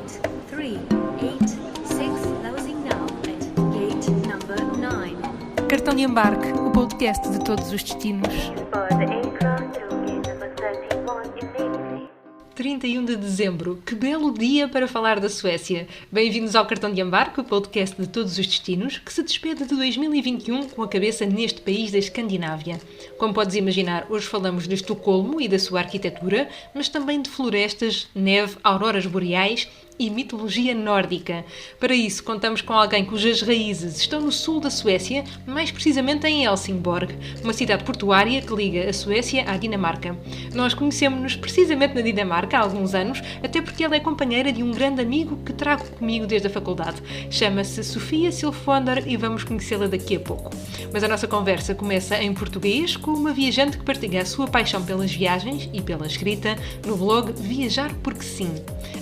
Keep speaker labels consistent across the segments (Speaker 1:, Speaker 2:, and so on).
Speaker 1: Gate 3, 8, 6, closing now at gate number 9.
Speaker 2: Cartão de embarque, o podcast de todos os destinos.
Speaker 1: For the aircraft to gate number 31 immediately.
Speaker 2: 31 de dezembro, que belo dia para falar da Suécia. Bem-vindos ao Cartão de Embarque, o podcast de todos os destinos, que se despede de 2021 com a cabeça neste país da Escandinávia. Como podes imaginar, hoje falamos de Estocolmo e da sua arquitetura, mas também de florestas, neve, auroras boreais e mitologia nórdica. Para isso, contamos com alguém cujas raízes estão no sul da Suécia, mais precisamente em Helsingborg, uma cidade portuária que liga a Suécia à Dinamarca. Nós conhecemos-nos precisamente na Dinamarca há alguns anos, até porque ela é companheira de um grande amigo que trago comigo desde a faculdade. Chama-se Sofia Silfonder e vamos conhecê-la daqui a pouco. Mas a nossa conversa começa em português com uma viajante que partilha a sua paixão pelas viagens e pela escrita no blog Viajar Porque Sim.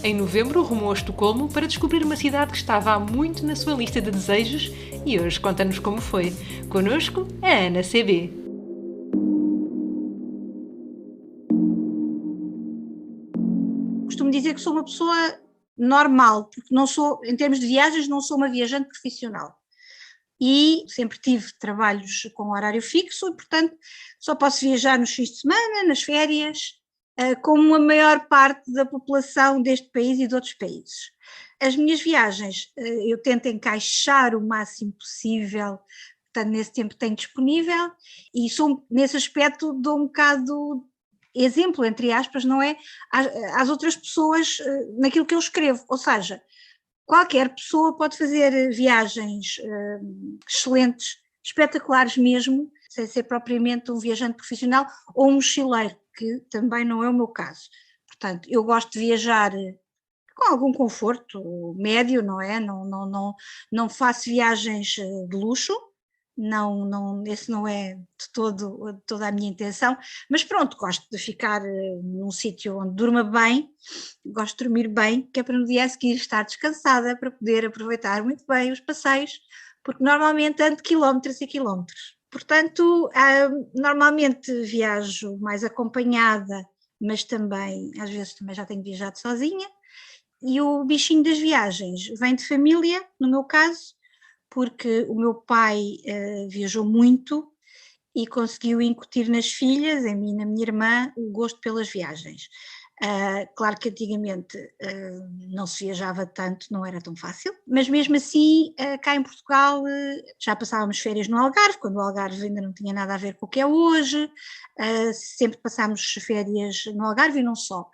Speaker 2: Em novembro, rumou a Estocolmo para descobrir uma cidade que estava há muito na sua lista de desejos e hoje conta-nos como foi. Connosco, a Ana CB.
Speaker 3: Costumo dizer que sou uma pessoa normal, porque não sou, em termos de viagens, não sou uma viajante profissional. E sempre tive trabalhos com horário fixo e, portanto, só posso viajar nos fins de semana, nas férias, como a maior parte da população deste país e de outros países. As minhas viagens eu tento encaixar o máximo possível, portanto, nesse tempo que tenho disponível, e sou, nesse aspecto, dou um bocado exemplo, entre aspas, não é, às outras pessoas naquilo que eu escrevo, ou seja, qualquer pessoa pode fazer viagens excelentes, espetaculares mesmo, sem ser propriamente um viajante profissional ou um mochileiro, que também não é o meu caso. Portanto, eu gosto de viajar com algum conforto médio, não é? Não faço viagens de luxo, esse não é de toda a minha intenção, mas pronto, gosto de ficar num sítio onde durma bem, gosto de dormir bem, que é para no dia a seguir estar descansada, para poder aproveitar muito bem os passeios, porque normalmente ando quilómetros e quilómetros. Portanto, normalmente viajo mais acompanhada, mas também, às vezes também já tenho viajado sozinha, e o bichinho das viagens vem de família, no meu caso, porque o meu pai viajou muito e conseguiu incutir nas filhas, em mim e na minha irmã, o gosto pelas viagens. Claro que antigamente não se viajava tanto, não era tão fácil, mas mesmo assim, cá em Portugal, já passávamos férias no Algarve, quando o Algarve ainda não tinha nada a ver com o que é hoje, sempre passámos férias no Algarve e não só,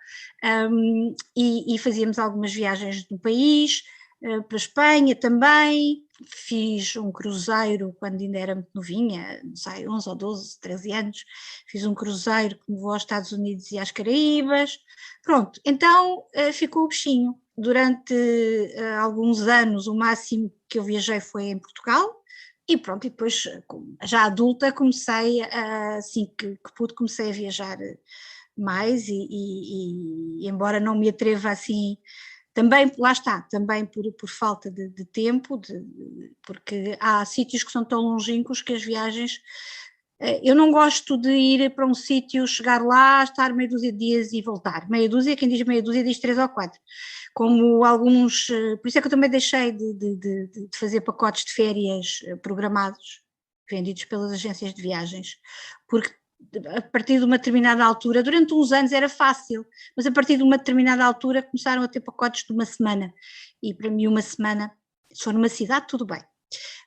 Speaker 3: e fazíamos algumas viagens no país, para a Espanha também, fiz um cruzeiro quando ainda era muito novinha, não sei, 11 ou 12, 13 anos, fiz um cruzeiro que me levou aos Estados Unidos e às Caraíbas, pronto, então ficou o bichinho. Durante alguns anos o máximo que eu viajei foi em Portugal e pronto, e depois já adulta comecei, assim que pude, comecei a viajar mais e embora não me atreva assim. Também, lá está, também por falta de tempo, porque há sítios que são tão longínquos que as viagens, eu não gosto de ir para um sítio, chegar lá, estar meia dúzia de dias e voltar. Meia dúzia, quem diz meia dúzia diz 3 ou 4, como alguns, por isso é que eu também deixei de fazer pacotes de férias programados, vendidos pelas agências de viagens, porque a partir de uma determinada altura, durante uns anos era fácil, mas a partir de uma determinada altura começaram a ter pacotes de uma semana, e para mim uma semana, se for numa cidade tudo bem,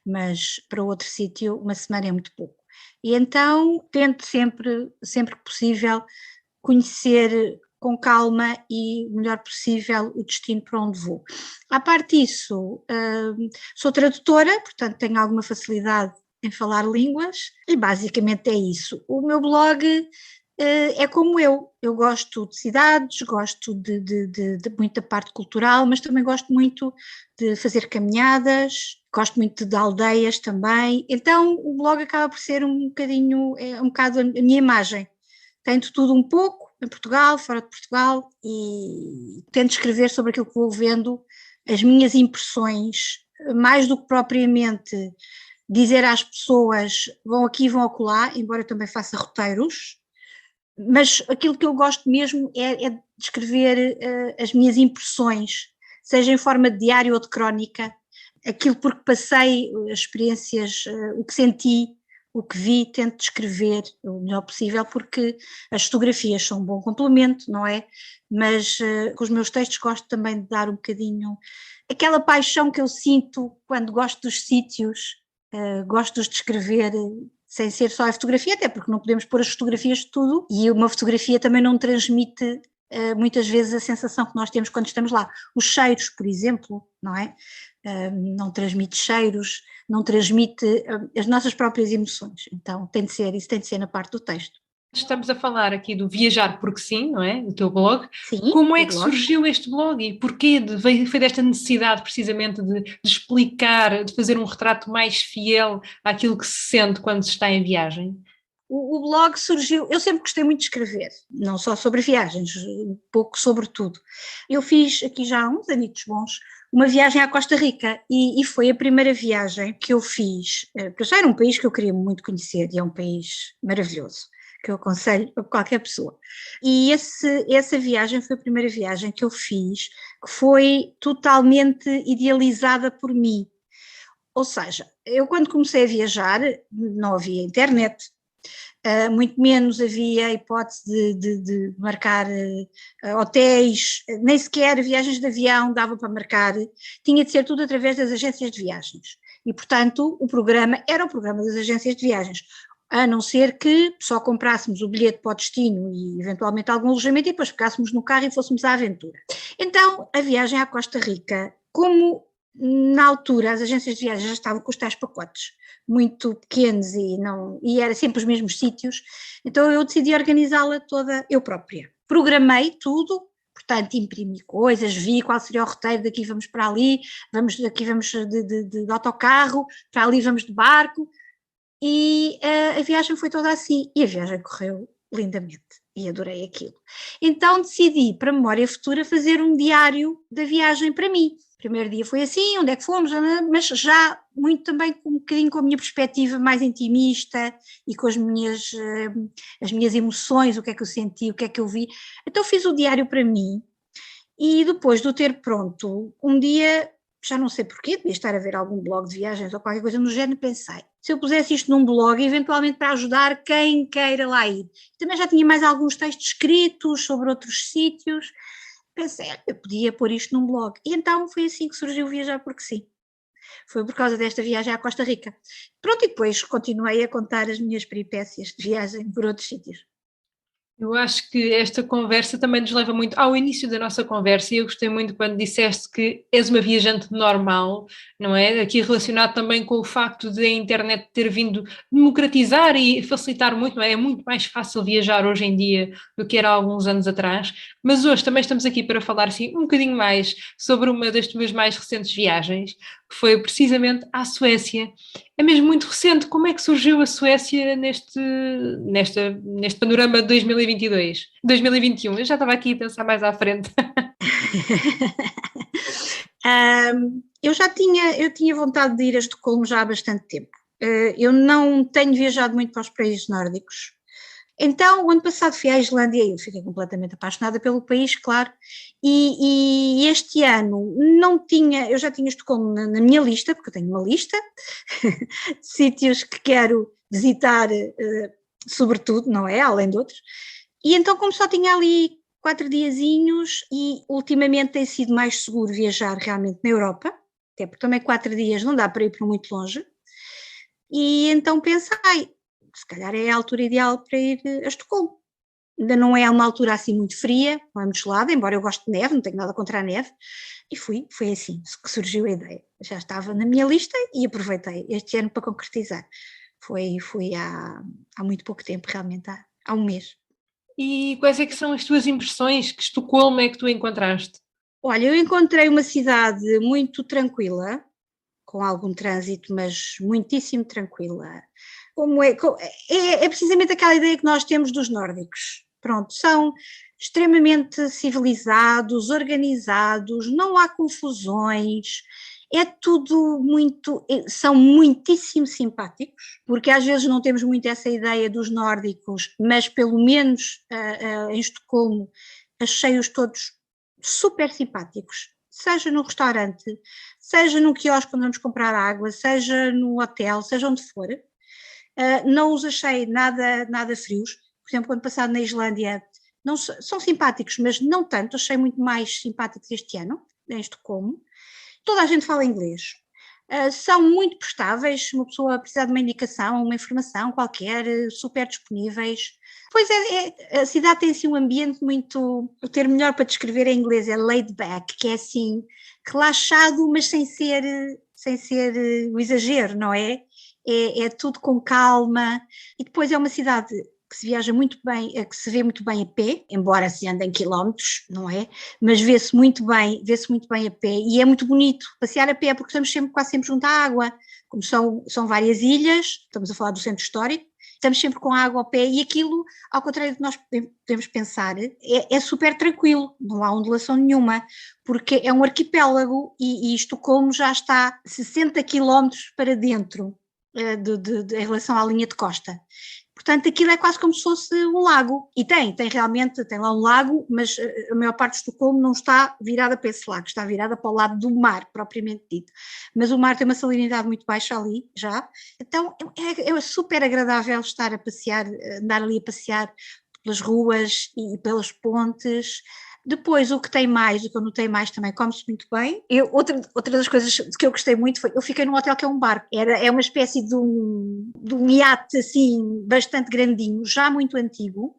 Speaker 3: mas para outro sítio uma semana é muito pouco, e então tento sempre que possível conhecer com calma e o melhor possível o destino para onde vou. À parte disso, sou tradutora, portanto tenho alguma facilidade em falar línguas e basicamente é isso. O meu blog é como eu gosto de cidades, gosto de muita parte cultural, mas também gosto muito de fazer caminhadas, gosto muito de aldeias também, então o blog acaba por ser um bocado a minha imagem. Tenho de tudo um pouco, em Portugal, fora de Portugal, e tento escrever sobre aquilo que vou vendo, as minhas impressões, mais do que propriamente dizer às pessoas vão aqui, vão acolá, embora eu também faça roteiros, mas aquilo que eu gosto mesmo é de escrever as minhas impressões, seja em forma de diário ou de crónica, aquilo por que passei, as experiências, o que senti, o que vi, tento descrever o melhor possível, porque as fotografias são um bom complemento, não é? Mas com os meus textos gosto também de dar um bocadinho aquela paixão que eu sinto quando gosto dos sítios, gosto de os descrever sem ser só a fotografia, até porque não podemos pôr as fotografias de tudo, e uma fotografia também não transmite muitas vezes a sensação que nós temos quando estamos lá. Os cheiros, por exemplo, não é? Não transmite cheiros, não transmite as nossas próprias emoções, então isso tem de ser na parte do texto.
Speaker 2: Estamos a falar aqui do Viajar Porque Sim, não é? O teu blog.
Speaker 3: Sim,
Speaker 2: Como é
Speaker 3: o
Speaker 2: que
Speaker 3: blog.
Speaker 2: surgiu este blog e porquê foi desta necessidade precisamente de explicar, de fazer um retrato mais fiel àquilo que se sente quando se está em viagem?
Speaker 3: O blog surgiu, eu sempre gostei muito de escrever, não só sobre viagens, um pouco sobre tudo. Eu fiz aqui já há uns anitos bons, uma viagem à Costa Rica e foi a primeira viagem que eu fiz, porque já era um país que eu queria muito conhecer e é um país maravilhoso, que eu aconselho a qualquer pessoa. E essa viagem foi a primeira viagem que eu fiz, que foi totalmente idealizada por mim. Ou seja, eu quando comecei a viajar não havia internet, muito menos havia a hipótese de marcar hotéis, nem sequer viagens de avião dava para marcar, tinha de ser tudo através das agências de viagens. E, portanto, o programa era o programa das agências de viagens, a não ser que só comprássemos o bilhete para o destino e eventualmente algum alojamento e depois ficássemos no carro e fôssemos à aventura. Então, a viagem à Costa Rica, como na altura as agências de viagens já estavam com os tais pacotes muito pequenos e era sempre os mesmos sítios, então eu decidi organizá-la toda eu própria. Programei tudo, portanto imprimi coisas, vi qual seria o roteiro, daqui vamos para ali, daqui vamos de autocarro, para ali vamos de barco, e a viagem foi toda assim, e a viagem correu lindamente, e adorei aquilo. Então decidi, para memória futura, fazer um diário da viagem para mim. O primeiro dia foi assim, onde é que fomos, mas já muito também um bocadinho com a minha perspectiva mais intimista e com as minhas emoções, o que é que eu senti, o que é que eu vi. Então fiz o diário para mim e depois de o ter pronto, um dia, já não sei porquê, devia estar a ver algum blog de viagens ou qualquer coisa no género, pensei, se eu pusesse isto num blog, eventualmente para ajudar quem queira lá ir. Também já tinha mais alguns textos escritos sobre outros sítios, pensei, eu podia pôr isto num blog. E então foi assim que surgiu o Viajar Porque Sim. Foi por causa desta viagem à Costa Rica. Pronto, e depois continuei a contar as minhas peripécias de viagem por outros sítios.
Speaker 2: Eu acho que esta conversa também nos leva muito ao início da nossa conversa e eu gostei muito quando disseste que és uma viajante normal, não é? Aqui relacionado também com o facto de a internet ter vindo democratizar e facilitar muito, não é? É muito mais fácil viajar hoje em dia do que era há alguns anos atrás, mas hoje também estamos aqui para falar assim um bocadinho mais sobre uma das tuas mais recentes viagens, que foi precisamente à Suécia. É mesmo muito recente. Como é que surgiu a Suécia neste panorama de 2022? 2021? Eu já estava aqui a pensar mais à frente.
Speaker 3: Eu tinha vontade de ir a Estocolmo já há bastante tempo. Eu não tenho viajado muito para os países nórdicos. Então, o ano passado fui à Islândia e eu fiquei completamente apaixonada pelo país, claro, e este ano eu já tinha Estocolmo na minha lista, porque eu tenho uma lista de sítios que quero visitar, sobretudo, não é? Além de outros. E então, como só tinha ali 4 diazinhos e ultimamente tem sido mais seguro viajar realmente na Europa, até porque também 4 dias não dá para ir para muito longe, e então pensei, se calhar é a altura ideal para ir a Estocolmo. Ainda não é uma altura assim muito fria, não é muito gelada, embora eu goste de neve, não tenho nada contra a neve, e foi assim que surgiu a ideia. Já estava na minha lista e aproveitei este ano para concretizar. Fui há muito pouco tempo, realmente há um mês.
Speaker 2: E quais é que são as tuas impressões? Que Estocolmo é que tu encontraste?
Speaker 3: Olha, eu encontrei uma cidade muito tranquila, com algum trânsito, mas muitíssimo tranquila. É precisamente aquela ideia que nós temos dos nórdicos. Pronto, são extremamente civilizados, organizados, não há confusões, é tudo são muitíssimo simpáticos, porque às vezes não temos muito essa ideia dos nórdicos, mas pelo menos em Estocolmo achei-os todos super simpáticos, seja no restaurante, seja num quiosque onde vamos comprar água, seja no hotel, seja onde for, não os achei nada frios. Por exemplo, ano passado na Islândia, não, são simpáticos, mas não tanto, achei muito mais simpáticos este ano, em Estocolmo. Toda a gente fala inglês. São muito prestáveis, uma pessoa precisa de uma indicação, uma informação qualquer, super disponíveis. Pois a cidade tem assim um ambiente muito, o termo melhor para descrever em inglês é laid back, que é assim, relaxado, mas sem ser o exagero, não é? É tudo com calma, e depois é uma cidade que se viaja muito bem, que se vê muito bem a pé, embora se ande em quilómetros, não é? Mas vê-se muito bem a pé, e é muito bonito passear a pé, porque estamos quase sempre junto à água, como são várias ilhas, estamos a falar do centro histórico, estamos sempre com a água ao pé, e aquilo, ao contrário do que nós podemos pensar, é super tranquilo, não há ondulação nenhuma, porque é um arquipélago, e Estocolmo já está 60 quilómetros para dentro, em relação à linha de costa. Portanto, aquilo é quase como se fosse um lago, e tem lá um lago, mas a maior parte de Estocolmo não está virada para esse lago, está virada para o lado do mar, propriamente dito. Mas o mar tem uma salinidade muito baixa ali, já, então é super agradável estar a passear, andar ali a passear pelas ruas e pelas pontes. Depois, o que eu notei mais também, come-se muito bem. Outra das coisas que eu gostei muito foi, eu fiquei num hotel que é um barco, é uma espécie de um iate assim, bastante grandinho, já muito antigo,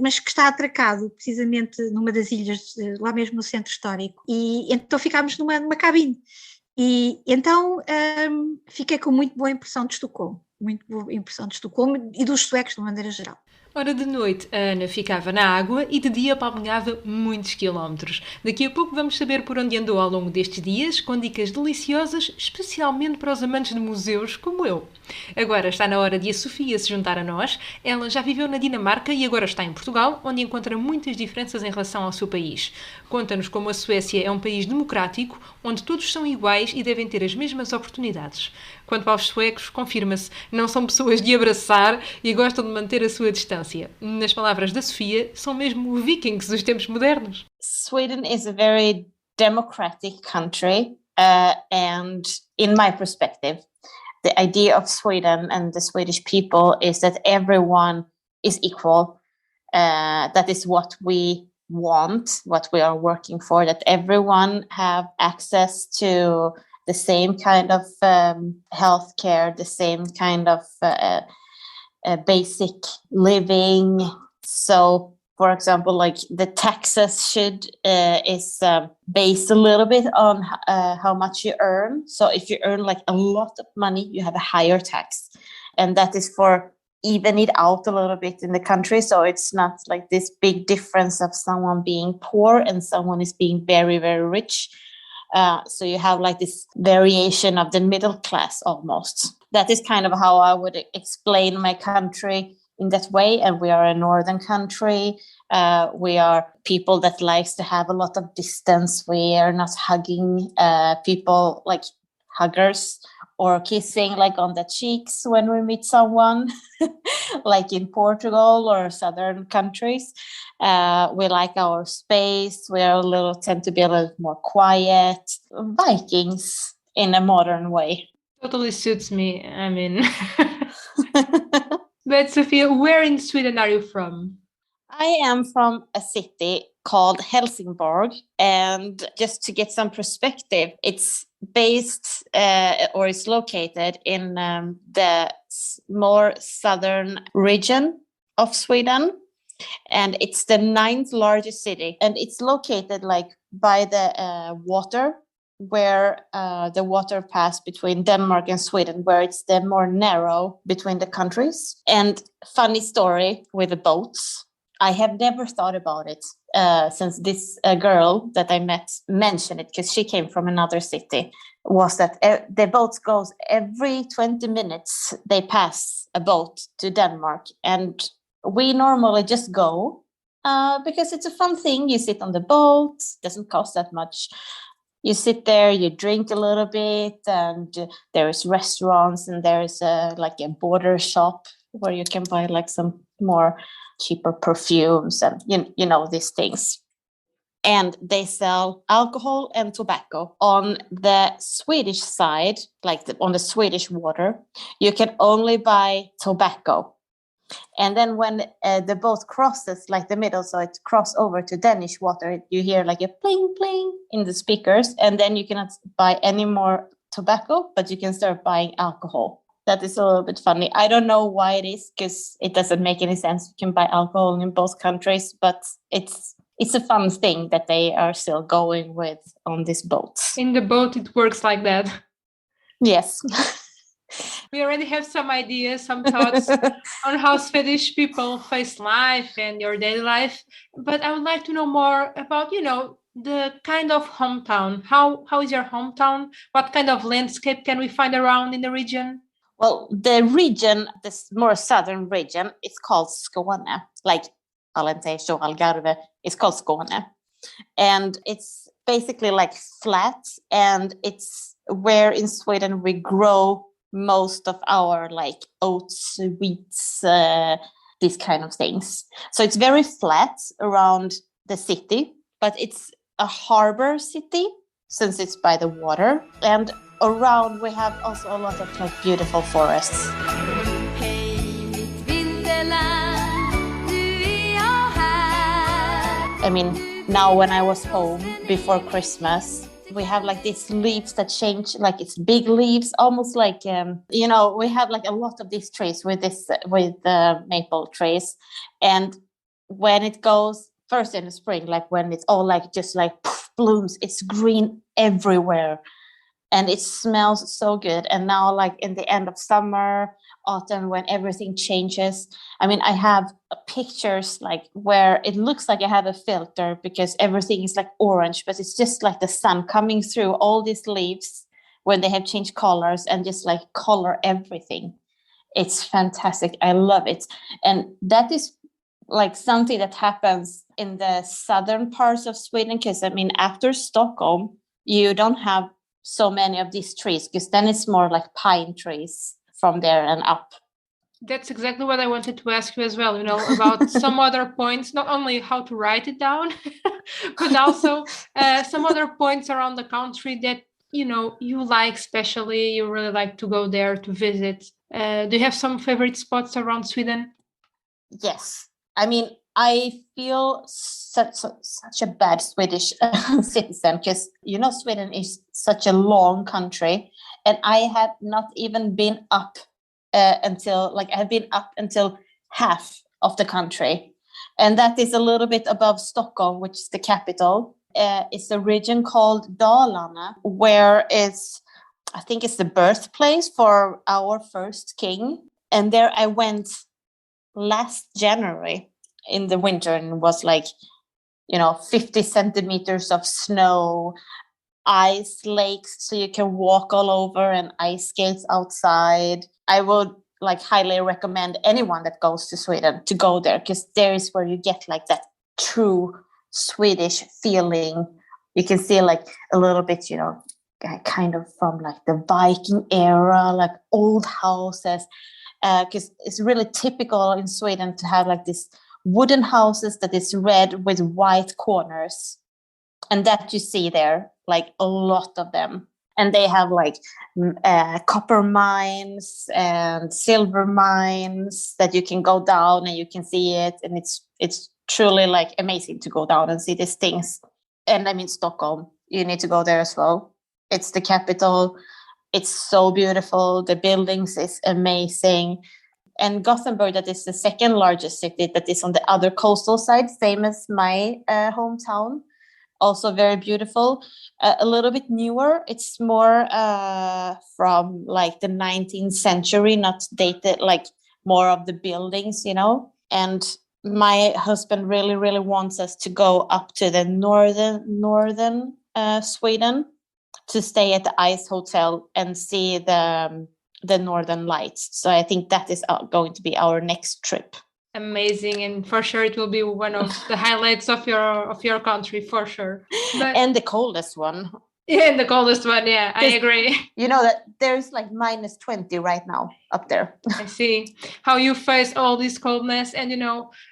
Speaker 3: mas que está atracado precisamente numa das ilhas, lá mesmo no centro histórico, e então ficámos numa cabine, e então fiquei com muito boa impressão de Estocolmo, e dos suecos de uma maneira geral.
Speaker 2: Ora, de noite, a Ana ficava na água e de dia palmilhava muitos quilómetros. Daqui a pouco vamos saber por onde andou ao longo destes dias, com dicas deliciosas, especialmente para os amantes de museus como eu. Agora está na hora de a Sofia se juntar a nós. Ela já viveu na Dinamarca e agora está em Portugal, onde encontra muitas diferenças em relação ao seu país. Conta-nos como a Suécia é um país democrático, onde todos são iguais e devem ter as mesmas oportunidades. Quanto aos suecos, confirma-se, não são pessoas de abraçar e gostam de manter a sua distância. Nas palavras da Sofia, são mesmo vikings dos tempos modernos.
Speaker 4: Sweden is a very democratic country, and in my perspective, the idea of Sweden and the Swedish people is that everyone is equal. That is what we want, what we are working for, that everyone have access to the same kind of healthcare, the same kind of basic living. So, for example, like the taxes is based a little bit on how much you earn. So if you earn like a lot of money, you have a higher tax, and that is for even it out a little bit in the country. So it's not like this big difference of someone being poor and someone is being very, very rich. So you have like this variation of the middle class almost. That is kind of how I would explain my country in that way. And we are a northern country. We are people that likes to have a lot of distance. We are not hugging people like huggers or kissing like on the cheeks when we meet someone, like in Portugal or southern countries. We like our space. Tend to be a little more quiet. Vikings in a modern way.
Speaker 2: Totally suits me. I mean, but Sophia, where in Sweden are you from?
Speaker 4: I am from a city called Helsingborg, and just to get some perspective, it's based or is located in the more southern region of Sweden, and it's the 9th largest city, and it's located like by the water, where the water pass between Denmark and Sweden, where it's the more narrow between the countries. And funny story with the boats, I have never thought about it since this girl that I met mentioned it, because she came from another city, was that the boats goes every 20 minutes, they pass a boat to Denmark. And we normally just go because it's a fun thing. You sit on the boat, doesn't cost that much. You sit there, you drink a little bit, and there's restaurants, and there's like a border shop where you can buy like some more cheaper perfumes and you know these things. and they sell alcohol and tobacco. On the Swedish side, like on the Swedish water, you can only buy tobacco. And then when the boat crosses like the middle, so it cross over to Danish water, you hear like a pling pling in the speakers, and then you cannot buy any more tobacco, but you can start buying alcohol. That is a little bit funny. I don't know why it is, because it doesn't make any sense. You can buy alcohol in both countries, but it's a fun thing that they are still going with on this boat.
Speaker 2: In the boat, it works like that.
Speaker 4: Yes.
Speaker 2: We already have some ideas, some thoughts on how Swedish people face life and your daily life. But I would like to know more about, the kind of hometown. How is your hometown? What kind of landscape can we find around in the region?
Speaker 4: Well, the region, this more southern region, it's called Skåne. Like Alentejo, Algarve, it's called Skåne. And it's basically like flat, and it's where in Sweden we grow most of our like oats, wheats, these kind of things. So it's very flat around the city, but it's a harbor city since it's by the water. And around we have also a lot of like beautiful forests. I mean, now when I was home before Christmas, we have like these leaves that change, like it's big leaves, almost like, we have like a lot of these trees with maple trees. And when it goes first in the spring, like when it's all like just like poof, blooms, it's green everywhere. And it smells so good. And now like in the end of summer, autumn, when everything changes, I mean, I have pictures like where it looks like I have a filter because everything is like orange, but it's just like the sun coming through all these leaves when they have changed colors and just like color everything. It's fantastic. I love it. And that is like something that happens in the southern parts of Sweden, because I mean, after Stockholm, you don't have so many of these trees, because then it's more like pine trees from there and up.
Speaker 2: That's exactly what I wanted to ask you as well, about some other points, not only how to write it down, but also some other points around the country that, you like, especially you really like to go there to visit. Do you have some favorite spots around Sweden?
Speaker 4: Yes. I mean, I feel such a bad Swedish citizen because, Sweden is such a long country, and I have not even been up until half of the country. And that is a little bit above Stockholm, which is the capital. It's a region called Dalarna, where I think it's the birthplace for our first king. And there I went last January in the winter, and it was like 50 centimeters of snow, ice lakes so you can walk all over, and ice skates outside. I would like highly recommend anyone that goes to Sweden to go there, because there is where you get like that true Swedish feeling. You can see like a little bit kind of from like the Viking era, like old houses, because it's really typical in Sweden to have like this wooden houses that is red with white corners, and that you see there, like a lot of them. And they have like copper mines and silver mines that you can go down and you can see it, and it's truly like amazing to go down and see these things. And I mean, Stockholm, you need to go there as well. It's the capital. It's so beautiful. The buildings is amazing. And Gothenburg, that is the second largest city that is on the other coastal side, same as my hometown. Also very beautiful. A little bit newer. It's more from like the 19th century, not dated, like more of the buildings, And my husband really, really wants us to go up to the northern Sweden to stay at the Ice Hotel and see the Northern Lights. So I think that is going to be our next trip.
Speaker 2: Amazing, and for sure it will be one of the highlights of your country, for sure.
Speaker 4: And the coldest one.
Speaker 2: Yeah, the coldest one. Yeah, I agree.
Speaker 4: You know that there's like -20 right now up there.
Speaker 2: I see how you face all this coldness, and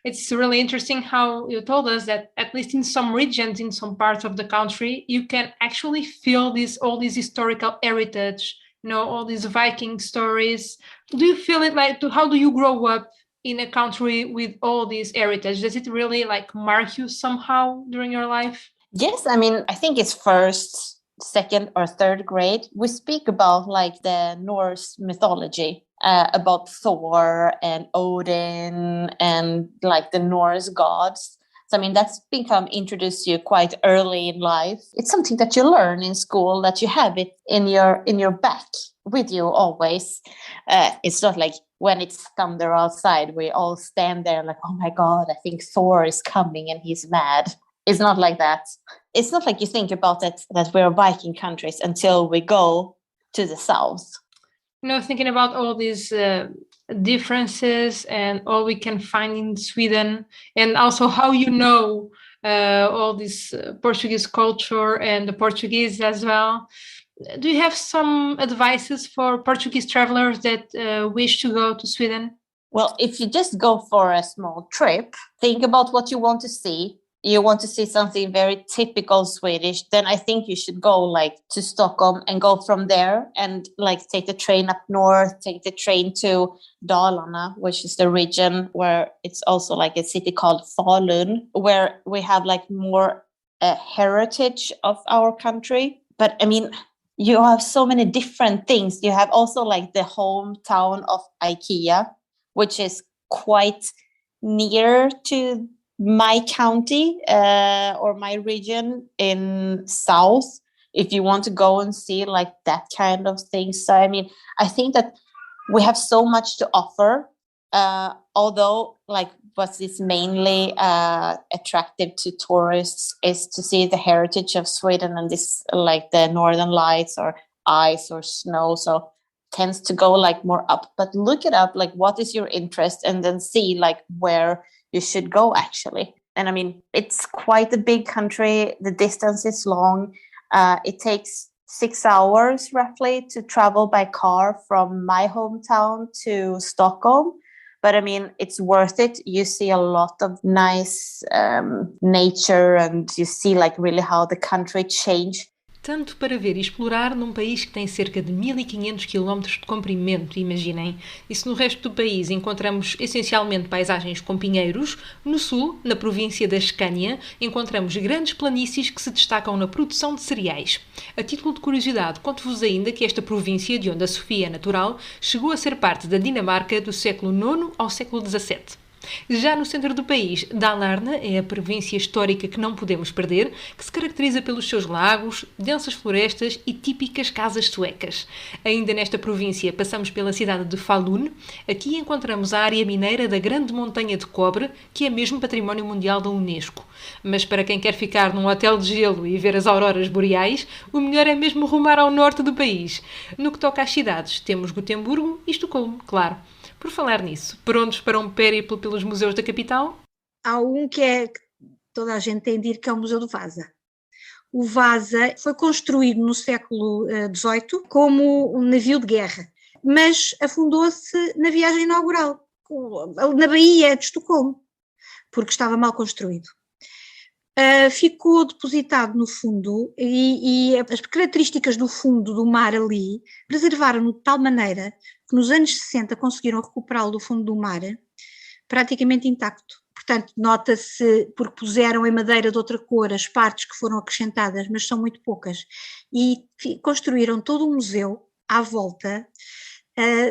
Speaker 2: it's really interesting how you told us that at least in some regions, in some parts of the country, you can actually feel all this historical heritage. All these Viking stories. Do you feel it like? How do you grow up in a country with all this heritage? Does it really like mark you somehow during your life?
Speaker 4: Yes, I mean, I think it's first, second, or third grade. We speak about like the Norse mythology, about Thor and Odin and like the Norse gods. So I mean, that's become introduced to you quite early in life. It's something that you learn in school, that you have it in your back with you always. It's not like when it's thunder outside, we all stand there like, oh my God, I think Thor is coming and he's mad. It's not like that. It's not like you think about it, that we're Viking countries until we go to the south.
Speaker 2: Thinking about all these differences and all we can find in Sweden, and also how all this Portuguese culture and the Portuguese as well. Do you have some advices for Portuguese travelers that wish to go to Sweden?
Speaker 4: Well, if you just go for a small trip, think about what you want to see. You want to see something very typical Swedish, then I think you should go like to Stockholm and go from there and like take the train up north, take the train to Dalarna, which is the region where it's also like a city called Falun, where we have like more heritage of our country. But I mean, you have so many different things. You have also like the hometown of IKEA, which is quite near to my county or my region in south, if you want to go and see like that kind of thing. So I mean, I think that we have so much to offer, although like what is mainly attractive to tourists is to see the heritage of Sweden and this like the northern lights or ice or snow, so tends to go like more up. But look it up, like what is your interest, and then see like where you should go actually. And I mean, it's quite a big country. The distance is long. It takes 6 hours roughly to travel by car from my hometown to Stockholm. But I mean, it's worth it. You see a lot of nice nature, and you see like really how the country changed.
Speaker 2: Tanto para ver e explorar num país que tem cerca de 1500 km de comprimento, imaginem. E se no resto do país encontramos essencialmente paisagens com pinheiros, no sul, na província da Escânia, encontramos grandes planícies que se destacam na produção de cereais. A título de curiosidade, conto-vos ainda que esta província, de onde a Sofia é natural, chegou a ser parte da Dinamarca do século IX ao século XVII. Já no centro do país, Dalarna é a província histórica que não podemos perder, que se caracteriza pelos seus lagos, densas florestas e típicas casas suecas. Ainda nesta província passamos pela cidade de Falun. Aqui encontramos a área mineira da Grande Montanha de Cobre, que é mesmo Património Mundial da Unesco. Mas para quem quer ficar num hotel de gelo e ver as auroras boreais, o melhor é mesmo rumar ao norte do país. No que toca às cidades, temos Gotemburgo e Estocolmo, claro. Por falar nisso, prontos para um périplo pelos museus da capital?
Speaker 3: Há um que toda a gente tem de ir, que é o Museu do Vasa. O Vasa foi construído no século XVIII como um navio de guerra, mas afundou-se na viagem inaugural, na Baía de Estocolmo, porque estava mal construído. Ficou depositado no fundo e as características do fundo do mar ali preservaram-no de tal maneira que nos anos 60 conseguiram recuperá-lo do fundo do mar praticamente intacto. Portanto, nota-se, porque puseram em madeira de outra cor as partes que foram acrescentadas, mas são muito poucas, e construíram todo um museu à volta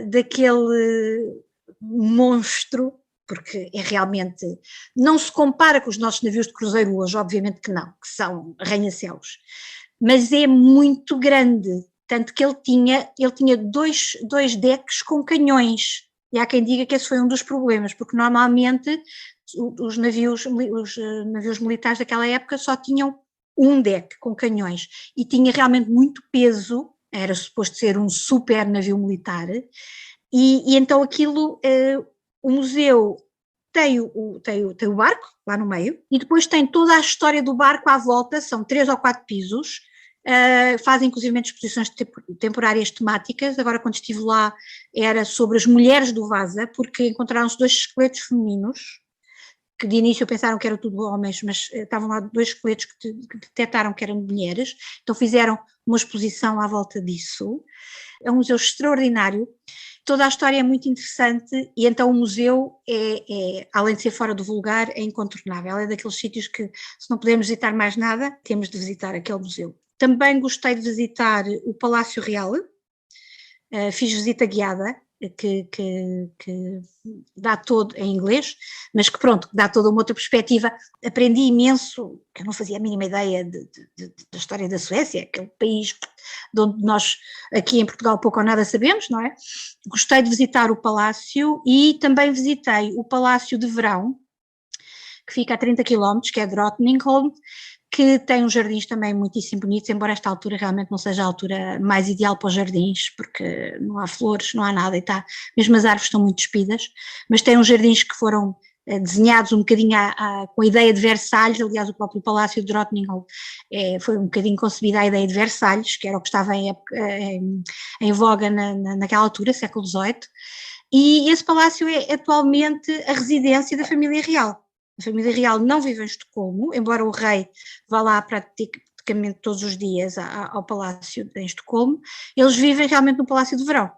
Speaker 3: daquele monstro, porque é realmente, não se compara com os nossos navios de cruzeiro hoje, obviamente que não, que são arranha-céus, mas é muito grande, tanto que ele tinha dois decks com canhões, e há quem diga que esse foi um dos problemas, porque normalmente os navios militares daquela época só tinham um deck com canhões, e tinha realmente muito peso, era suposto ser um super navio militar, e então aquilo... O museu tem o barco lá no meio, e depois tem toda a história do barco à volta, são 3 ou 4 pisos, fazem inclusive exposições temporárias temáticas. Agora, quando estive lá, era sobre as mulheres do Vasa, porque encontraram-se 2 esqueletos femininos, que de início pensaram que eram tudo homens, mas estavam lá 2 esqueletos que detectaram que eram mulheres, então fizeram uma exposição à volta disso. É um museu extraordinário, toda a história é muito interessante e então o museu além de ser fora do vulgar, é incontornável, é daqueles sítios que se não pudermos visitar mais nada, temos de visitar aquele museu. Também gostei de visitar o Palácio Real, fiz visita guiada, que dá todo em inglês, mas que pronto, dá toda uma outra perspectiva. Aprendi imenso, que eu não fazia a mínima ideia da história da Suécia, aquele país de onde nós aqui em Portugal pouco ou nada sabemos, não é? Gostei de visitar o palácio e também visitei o Palácio de Verão, que fica a 30 km, que é Drottningholm, que tem uns jardins também muitíssimo bonitos, embora esta altura realmente não seja a altura mais ideal para os jardins, porque não há flores, não há nada, mesmo as árvores estão muito despidas, mas tem uns jardins que foram desenhados um bocadinho com a ideia de Versalhes. Aliás, o próprio Palácio de Drottningholm foi um bocadinho concebida a ideia de Versalhes, que era o que estava em voga naquela altura, século XVIII, e esse palácio é atualmente a residência da família real. A família real não vive em Estocolmo, embora o rei vá lá praticamente todos os dias ao palácio em Estocolmo, eles vivem realmente no Palácio de Verão,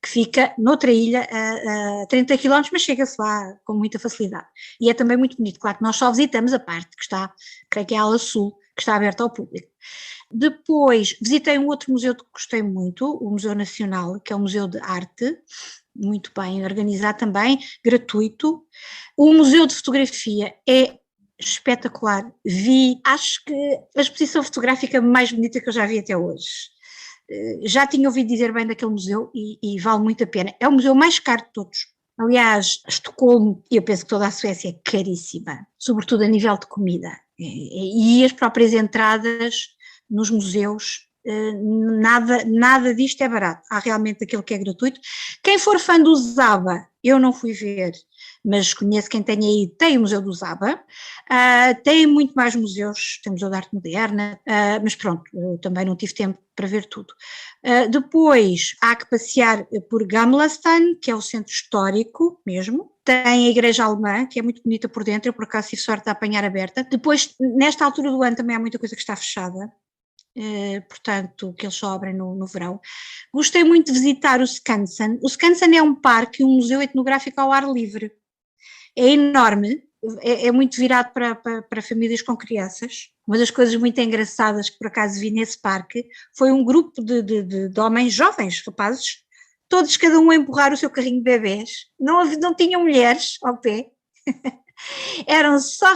Speaker 3: que fica noutra ilha a 30 km, mas chega-se lá com muita facilidade. E é também muito bonito, claro que nós só visitamos a parte que está, creio que é a ala sul, que está aberta ao público. Depois visitei um outro museu que gostei muito, o Museu Nacional, que é um museu de arte, muito bem organizado também, gratuito. O Museu de Fotografia é espetacular, acho que a exposição fotográfica mais bonita que eu já vi até hoje. Já tinha ouvido dizer bem daquele museu e vale muito a pena. É o museu mais caro de todos. Aliás, Estocolmo, e eu penso que toda a Suécia é caríssima, sobretudo a nível de comida. E as próprias entradas nos museus, nada disto é barato. Há realmente aquele que é gratuito. Quem for fã do Zaba, eu não fui ver, mas conheço quem tenha ido, tem o Museu do Zaba, tem muito mais museus, tem o Museu de Arte Moderna, mas pronto, eu também não tive tempo para ver tudo. Depois há que passear por Gamlestaden, que é o centro histórico mesmo, tem a igreja alemã, que é muito bonita por dentro, eu por acaso tive sorte de apanhar aberta. Depois, nesta altura do ano também há muita coisa que está fechada, portanto, que eles só abrem no verão. Gostei muito de visitar o Skansen. O Skansen é um parque, um museu etnográfico ao ar livre. É enorme, é muito virado para famílias com crianças. Uma das coisas muito engraçadas que por acaso vi nesse parque foi um grupo de homens jovens, rapazes, todos cada um a empurrar o seu carrinho de bebés, não tinham mulheres ao pé, eram só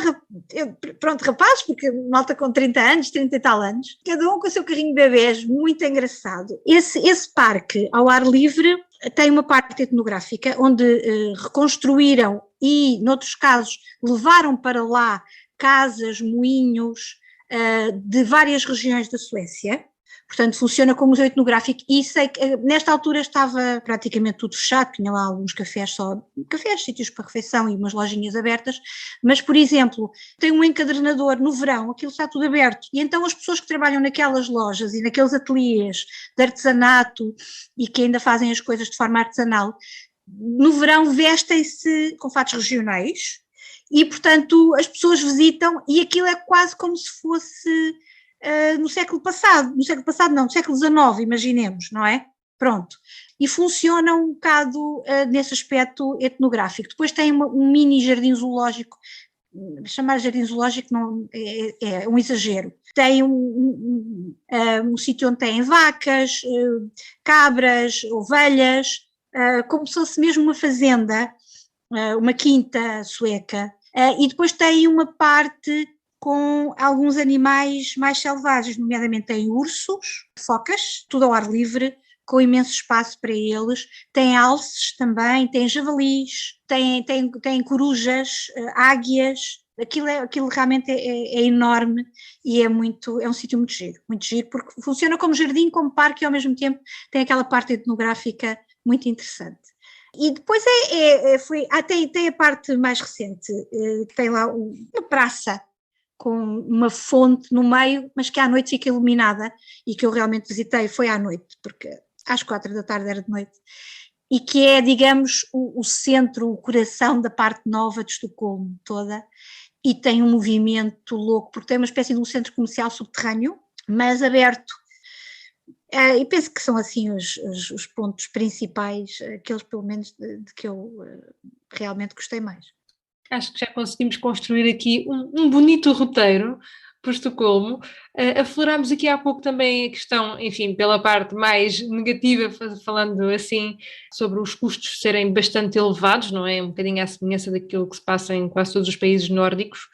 Speaker 3: rapazes, porque malta com 30 anos, 30 e tal anos, cada um com o seu carrinho de bebés, muito engraçado. Esse parque ao ar livre tem uma parte etnográfica onde reconstruíram e, noutros casos, levaram para lá casas, moinhos de várias regiões da Suécia. Portanto, funciona como museu etnográfico e sei que nesta altura estava praticamente tudo fechado, tinha lá alguns cafés, sítios para refeição e umas lojinhas abertas, mas, por exemplo, tem um encadernador no verão, aquilo está tudo aberto, e então as pessoas que trabalham naquelas lojas e naqueles ateliês de artesanato e que ainda fazem as coisas de forma artesanal, no verão vestem-se com fatos regionais e, portanto, as pessoas visitam e aquilo é quase como se fosse... no século passado não, no século XIX, imaginemos, não é? Pronto. E funciona um bocado nesse aspecto etnográfico. Depois tem um mini jardim zoológico, chamar jardim zoológico não, é um exagero. Tem um sítio onde tem vacas, cabras, ovelhas, como se fosse mesmo uma fazenda, uma quinta sueca. E depois tem uma parte com alguns animais mais selvagens, nomeadamente tem ursos, focas, tudo ao ar livre, com imenso espaço para eles, tem alces também, tem javalis, tem corujas, águias, aquilo realmente é enorme e é um sítio muito giro, porque funciona como jardim, como parque e ao mesmo tempo tem aquela parte etnográfica muito interessante. E depois tem a parte mais recente, que tem lá uma praça, com uma fonte no meio, mas que à noite fica iluminada, e que eu realmente visitei, foi à noite, porque às 4 da tarde era de noite, e que é, digamos, o centro, o coração da parte nova de Estocolmo toda, e tem um movimento louco, porque tem uma espécie de um centro comercial subterrâneo, mas aberto. E penso que são assim os pontos principais, aqueles pelo menos de que eu realmente gostei mais.
Speaker 2: Acho que já conseguimos construir aqui um bonito roteiro por Estocolmo. Aflorámos aqui há pouco também a questão, enfim, pela parte mais negativa, falando assim, sobre os custos serem bastante elevados, não é? Um bocadinho à semelhança daquilo que se passa em quase todos os países nórdicos.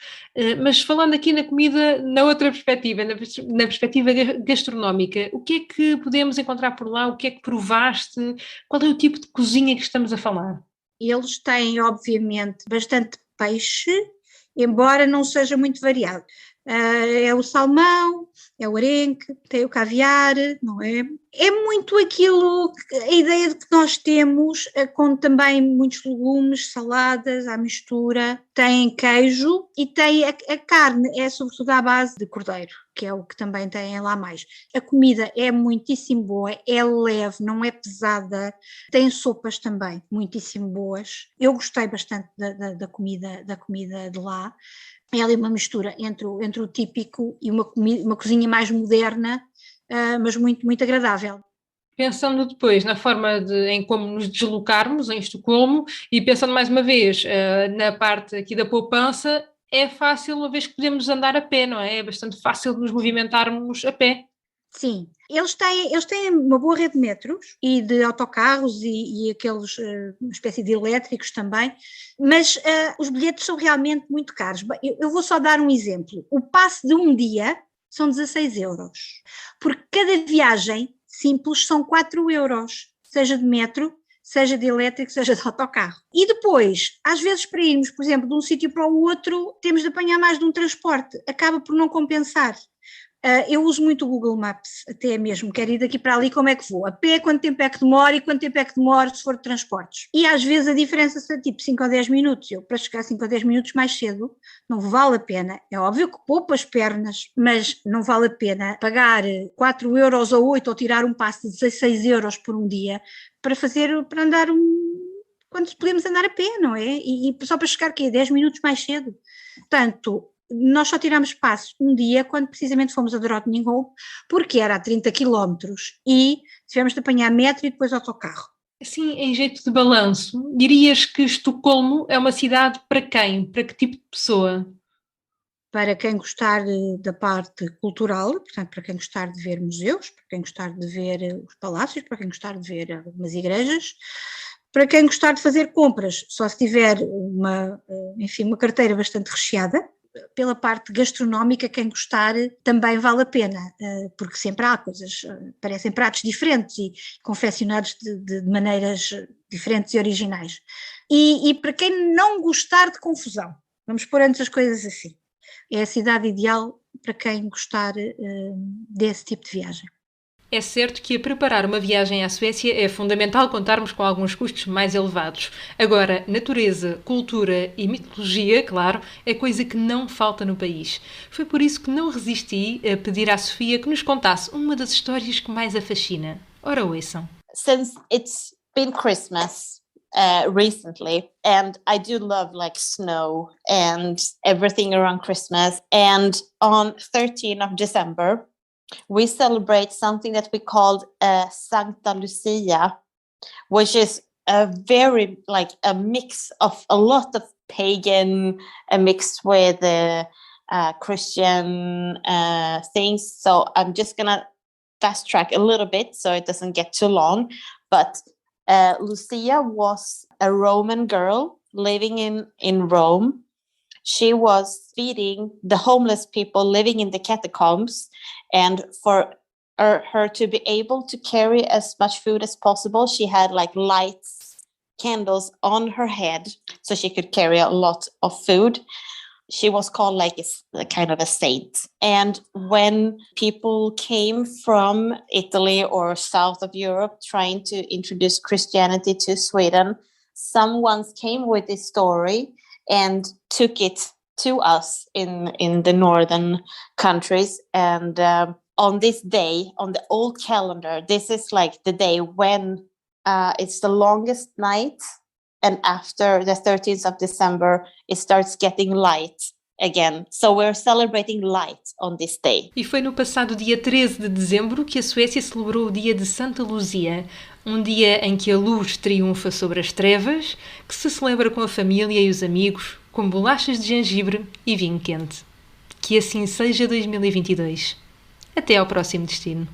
Speaker 2: Mas falando aqui na comida, na outra perspectiva, na perspectiva gastronómica, o que é que podemos encontrar por lá? O que é que provaste? Qual é o tipo de cozinha que estamos a falar?
Speaker 3: Eles têm, obviamente, bastante peixe, embora não seja muito variado. É o salmão, é o arenque, tem o caviar, não é? É muito aquilo, a ideia de que nós temos, com também muitos legumes, saladas, à mistura, tem queijo e tem a carne, é sobretudo à base de cordeiro, que é o que também tem lá mais. A comida é muitíssimo boa, é leve, não é pesada, tem sopas também muitíssimo boas. Eu gostei bastante da comida de lá. É ali uma mistura entre o típico e uma cozinha mais moderna, mas muito, muito agradável.
Speaker 2: Pensando depois na forma em como nos deslocarmos em Estocolmo e pensando mais uma vez na parte aqui da poupança, é fácil uma vez que podemos andar a pé, não é? É bastante fácil nos movimentarmos a pé.
Speaker 3: Sim, eles têm uma boa rede de metros e de autocarros e aqueles, uma espécie de elétricos também, mas os bilhetes são realmente muito caros. Eu vou só dar um exemplo. O passe de um dia são 16 euros, porque cada viagem simples são 4 euros, seja de metro, seja de elétrico, seja de autocarro. E depois, às vezes para irmos, por exemplo, de um sítio para o outro, temos de apanhar mais de um transporte, acaba por não compensar. Eu uso muito o Google Maps, até mesmo, quero ir daqui para ali, como é que vou? A pé, quanto tempo é que demora e quanto tempo é que demora se for de transportes? E às vezes a diferença é tipo 5 ou 10 minutos, eu para chegar 5 ou 10 minutos mais cedo, não vale a pena, é óbvio que poupa as pernas, mas não vale a pena pagar 4 euros ou 8 ou tirar um passe de 16 euros por um dia para andar quando podemos andar a pé, não é? E só para chegar aqui 10 minutos mais cedo. Portanto, nós só tirámos passo um dia quando precisamente fomos a Drottningholm, porque era a 30 quilómetros e tivemos de apanhar metro e depois autocarro.
Speaker 2: Assim, em jeito de balanço, dirias que Estocolmo é uma cidade para quem? Para que tipo de pessoa?
Speaker 3: Para quem gostar da parte cultural, portanto, para quem gostar de ver museus, para quem gostar de ver os palácios, para quem gostar de ver algumas igrejas, para quem gostar de fazer compras, só se tiver uma carteira bastante recheada. Pela parte gastronómica, quem gostar também vale a pena, porque sempre há coisas, parecem pratos diferentes e confeccionados de maneiras diferentes e originais. E para quem não gostar de confusão, vamos pôr antes as coisas assim, é a cidade ideal para quem gostar desse tipo de viagem.
Speaker 2: É certo que a preparar uma viagem à Suécia é fundamental contarmos com alguns custos mais elevados. Agora, natureza, cultura e mitologia, claro, é coisa que não falta no país. Foi por isso que não resisti a pedir à Sofia que nos contasse uma das histórias que mais a fascina. Ora, ouçam.
Speaker 4: Since it's been Christmas recently, and I do love like snow and everything around Christmas, and on 13th of December, we celebrate something that we called Santa Lucia, which is a very like a mix of a lot of pagan mixed with Christian things. So I'm just gonna fast track a little bit so it doesn't get too long. But Lucia was a Roman girl living in Rome. She was feeding the homeless people living in the catacombs, and for her to be able to carry as much food as possible, she had like lights, candles on her head so she could carry a lot of food. She was called like a kind of a saint. And when people came from Italy or south of Europe trying to introduce Christianity to Sweden, someone came with this story and took it to us in the northern countries. And on this day, on the old calendar, this is like the day when it's the longest night, and after the 13th of December, it starts getting light again. So we're celebrating light on this day.
Speaker 2: E foi no passado dia 13 de dezembro que a Suécia celebrou o dia de Santa Luzia, um dia em que a luz triunfa sobre as trevas, que se celebra com a família e os amigos, com bolachas de gengibre e vinho quente. Que assim seja 2022. Até ao próximo destino.